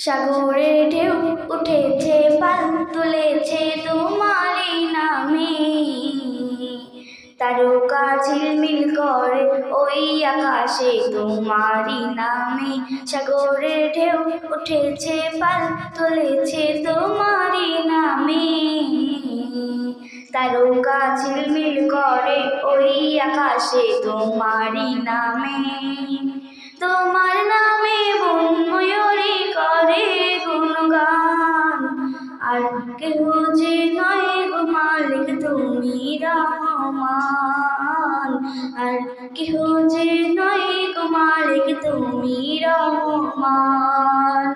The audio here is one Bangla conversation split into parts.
সাগরে ঢেউ উঠেছে পাল তুলেছে তোমারই নামে, তারকা ঝিলমিল করে ওই আকাশে তোমারই নামে। সাগরে ঢেউ উঠেছে পাল তুলেছে তোমারই নামে, তারকা ঝিলমিল করে ওই আকাশে তোমারই নামে। তোমার নামে বন ময়ূরী করে গুণগান, আর কেহ যে নয় গো মালিক তুমি রহমান, আর কেহ যে নয় গো মালিক তুমি রহমান।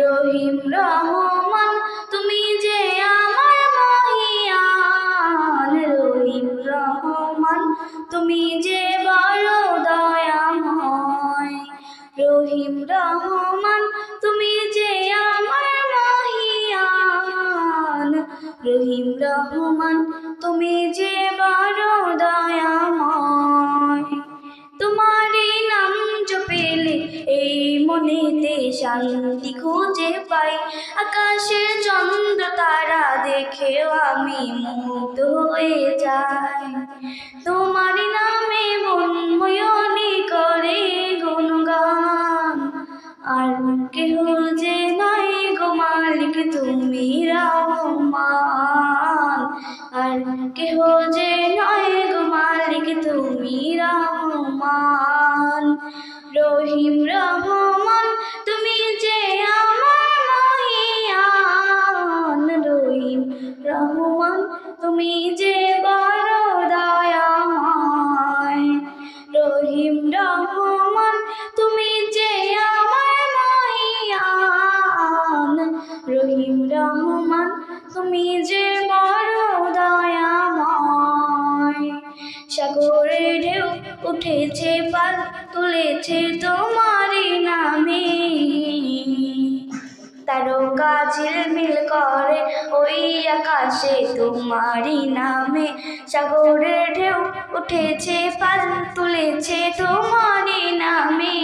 রহিম রহমান তুমি যে আমার মহিয়ান, রহিম রহমান তুমি যে বড় দয়াময়। রহিম রহমান তুমি যে আমার মহিয়ান, রহিম রহমান তুমি যে বড় দয়াময়। তোমারই নাম জপেলে এই মনেতে শান্তি খুঁজে পাই, আকাশের চন্দ্র তারা দেখেও আমি মুগ্ধ হয়ে যাই। তোমারই নামে বন ময়ূরী করে গুণগান, আর কেহ যে নয় গো মালিক তুমি রহমান, আর কেহ যে নয় গো মালিক তুমি রহমান। রহিম রহমান তুমি যে আমার মহিয়ান, রহিম রহমান তুমি যে বড় দয়াময়। রহিম রহমান তুমি যে আমার মহিয়ান, রহিম রহমান তুমি যে বড় দয়াময়। সাগরে ঢেউ উঠেছে পাল তুলেছে তোমারই নামে, তারকা ঝিলমিল করে ওই আকাশে তোমারই নামে। সাগরে ঢেউ উঠেছে পাল তুলেছে তোমারই নামে,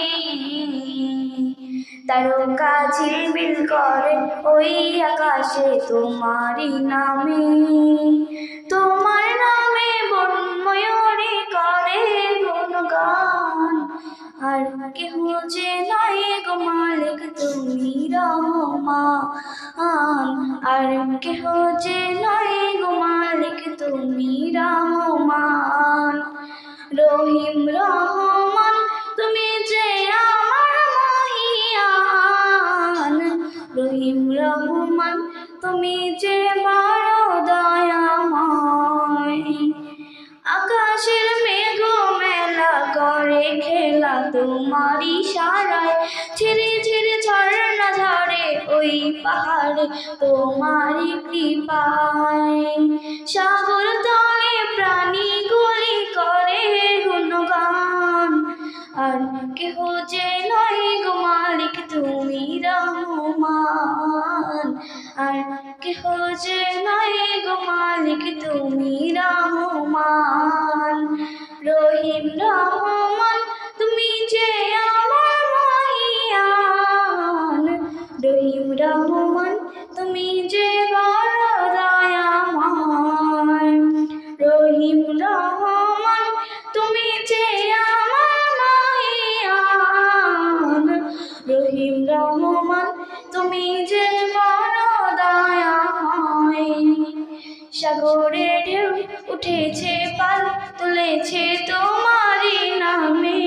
তারকা ঝিলমিল করে ওই আকাশে তোমারই নামে। তোমার নামে বন ময়ূরী করে গুণগান, আর কেহ যে নয় গো মালিক তুমি রহমান, আর কেহ যে নয় গো মালিক তুমি রহমান। রহিম রহমান তুমি যে আমার মহিয়ান, রহিম রহমান তুমি যে বড় দয়াময়। আকাশের মেঘ মেলা করে খেলা তোমার ইশারায়, ঝিরে ঝিরে ঝর্ণা ঝরে ওই পাহাড়ে তোমারই কৃপায়। সাগর তলে প্রাণীগুলি করে গুণগান, আর কেহ যে নয় গো মালিক তুমি রহমান, আর কেহ যে নয় গো মালিক তুমি রহমান। রহিম রহমান তুমি যে আমার মহিয়ান, রহিম রহমান তুমি যে বড় দয়াময়। রহিম রহমান তুমি যে আমার মহিয়ান, রহিম রহমান তুমি যে বড় দয়াময়। সাগরে ঢেউ উঠেছে পাল তুলেছে তোমারই নামে,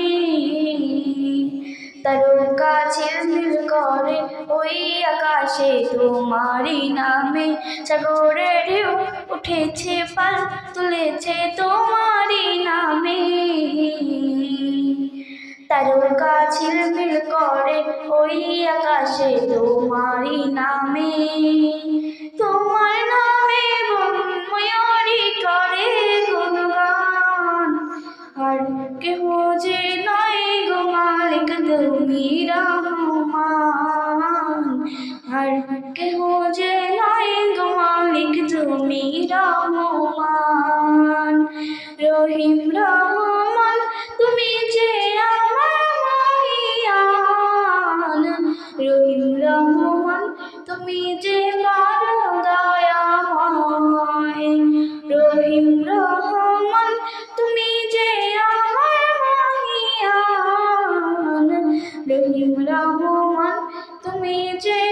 তারকা ঝিলমিল করে ওই আকাশে তোমারই নামে। সাগরে ঢেউ উঠেছে পাল তুলেছে তোমারই নামে, তারকা ঝিলমিল করে ওই আকাশে তোমারই নামে। তোমার নামে বন ময়ূরী করে গুণগান, আর কেহ যে নয় গো মালিক তুমি রহমান, আর কেহ যে নয় গো মালিক তুমি রহমান। রহিম রহমান তুমি যে আমার মহিয়ান, রহিম রহমান তুমি যে বড় দয়াময় রহিম রহমান তুমি যে আমার মহিয়ান রহিম রহমান তুমি যে